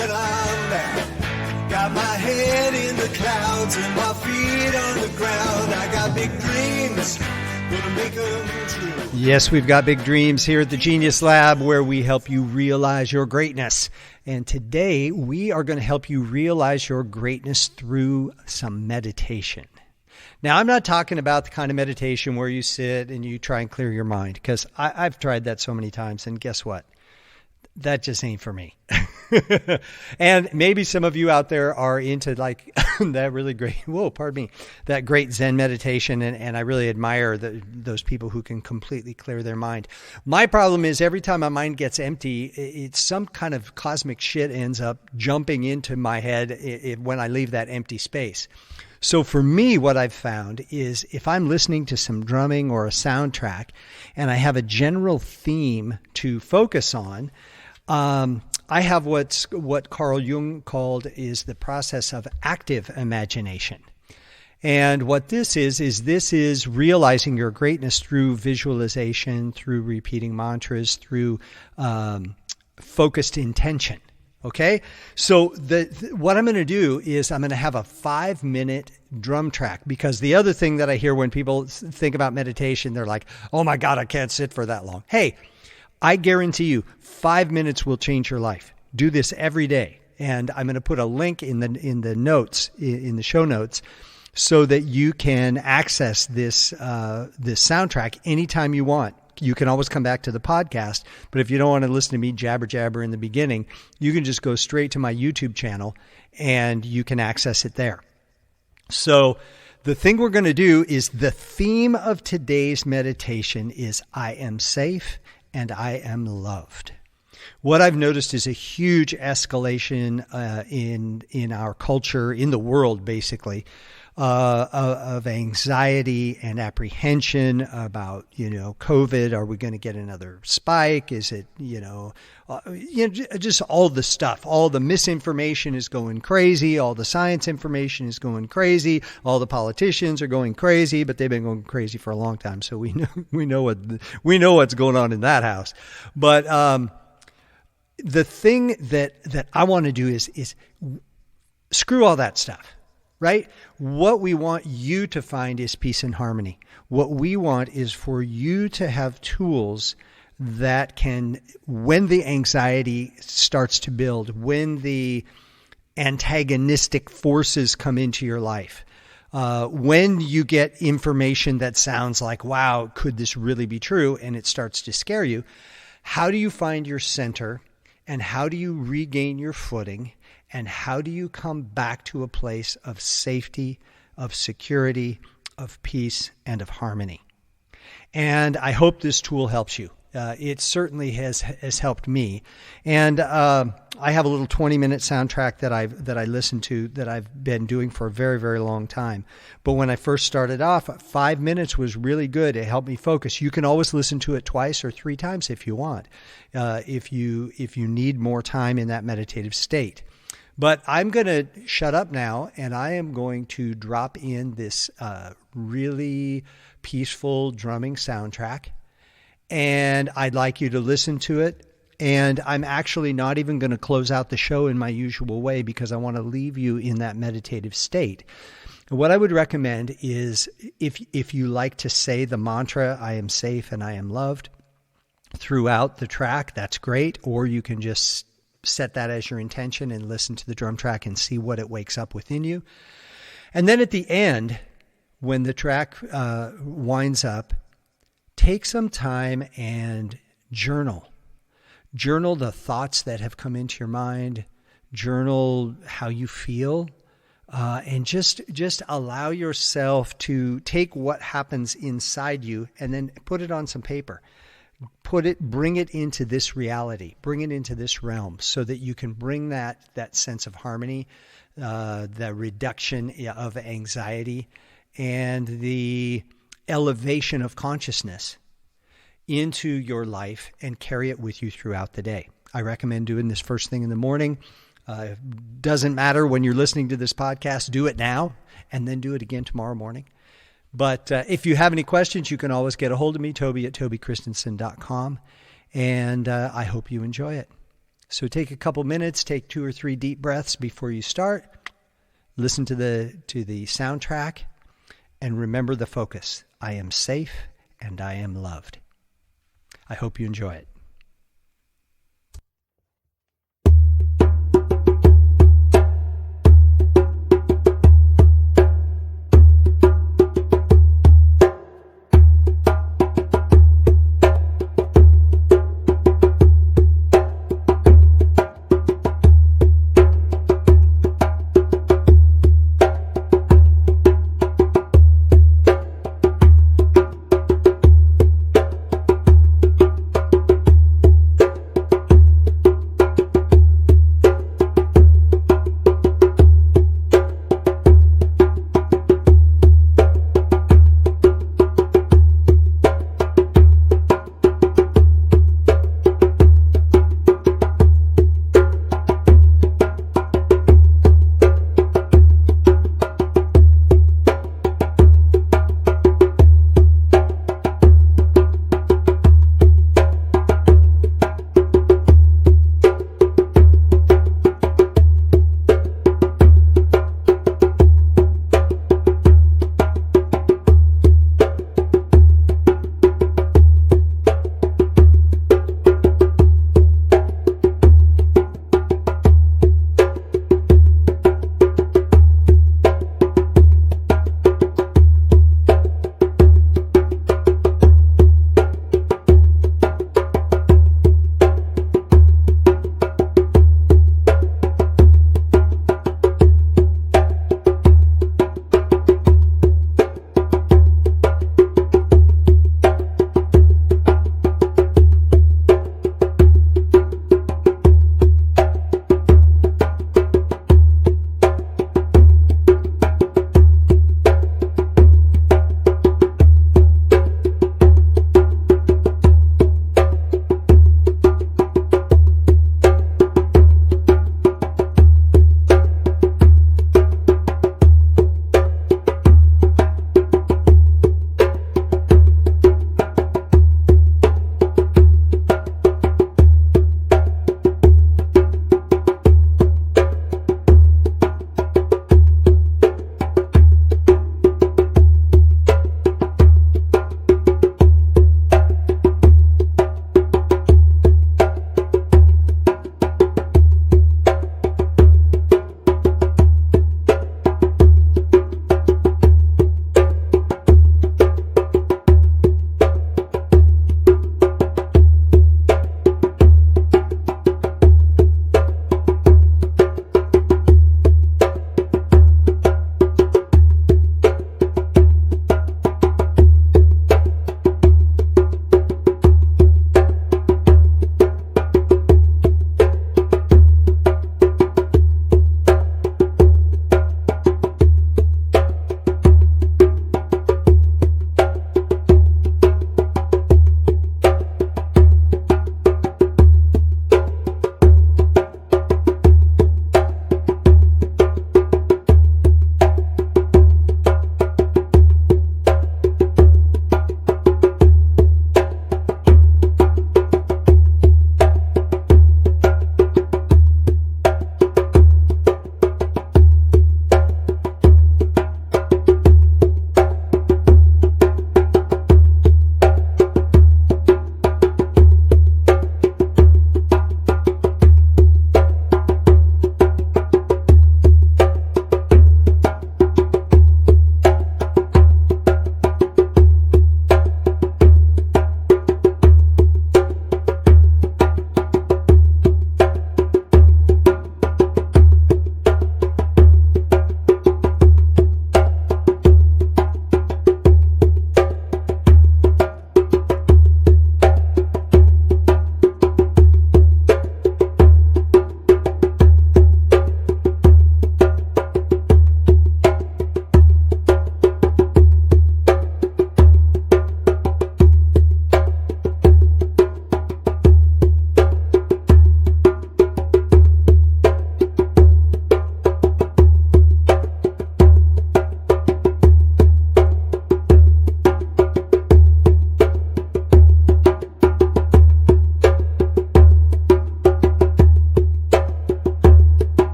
when I'm down. Got my head in the clouds and my feet on the ground. I got big dreams, gonna make them true. Yes, we've got big dreams here at the Genius Lab, where we help you realize your greatness. And today we are going to help you realize your greatness through some meditation. Now, I'm not talking about the kind of meditation where you sit and you try and clear your mind, because I've tried that so many times, and guess what? That just ain't for me. And maybe some of you out there are into like that really great, that great Zen meditation. And I really admire those people who can completely clear their mind. My problem is every time my mind gets empty, it's some kind of cosmic shit ends up jumping into my head when I leave that empty space. So for me, what I've found is if I'm listening to some drumming or a soundtrack and I have a general theme to focus on, I have what Carl Jung called is the process of active imagination. And what this is realizing your greatness through visualization, through repeating mantras, through focused intention. Okay? So what I'm going to do is I'm going to have a 5-minute drum track, because the other thing that I hear when people think about meditation, they're like, oh my God, I can't sit for that long. Hey, I guarantee you 5 minutes will change your life. Do this every day. And I'm going to put a link in the notes, in the show notes, so that you can access this soundtrack anytime you want. You can always come back to the podcast, but if you don't want to listen to me jabber in the beginning, you can just go straight to my YouTube channel and you can access it there. So the thing we're going to do is the theme of today's meditation is I am safe and I am loved. What I've noticed is a huge escalation in our culture, in the world basically, of anxiety and apprehension about, COVID. Are we going to get another spike? Is it, just all the stuff, all the misinformation is going crazy. All the science information is going crazy. All the politicians are going crazy, but they've been going crazy for a long time. So we know what's going on in that house. But, the thing that I want to do is screw all that stuff. Right? What we want you to find is peace and harmony. What we want is for you to have tools that can, when the anxiety starts to build, when the antagonistic forces come into your life, when you get information that sounds like, wow, could this really be true? And it starts to scare you. How do you find your center, and how do you regain your footing? And how do you come back to a place of safety, of security, of peace, and of harmony? And I hope this tool helps you. It certainly has helped me. And I have a little 20-minute soundtrack that I listen to that I've been doing for a very, very long time. But when I first started off, 5 minutes was really good. It helped me focus. You can always listen to it twice or 3 times if you want, if you need more time in that meditative state. But I'm going to shut up now, and I am going to drop in this really peaceful drumming soundtrack, and I'd like you to listen to it. And I'm actually not even going to close out the show in my usual way, because I want to leave you in that meditative state. What I would recommend is if you like to say the mantra, I am safe and I am loved, throughout the track, that's great. Or you can just set that as your intention and listen to the drum track and see what it wakes up within you. And then at the end, when the track winds up, take some time and journal. Journal the thoughts that have come into your mind. Journal how you feel. And just allow yourself to take what happens inside you and then put it on some paper. Bring it into this reality, bring it into this realm, so that you can bring that sense of harmony, the reduction of anxiety, and the elevation of consciousness into your life and carry it with you throughout the day. I recommend doing this first thing in the morning. Doesn't matter when you're listening to this podcast, do it now and then do it again tomorrow morning. But if you have any questions, you can always get a hold of me, Toby at TobyChristensen.com. And I hope you enjoy it. So take a couple minutes, take 2 or 3 deep breaths before you start. Listen to the soundtrack and remember the focus. I am safe and I am loved. I hope you enjoy it.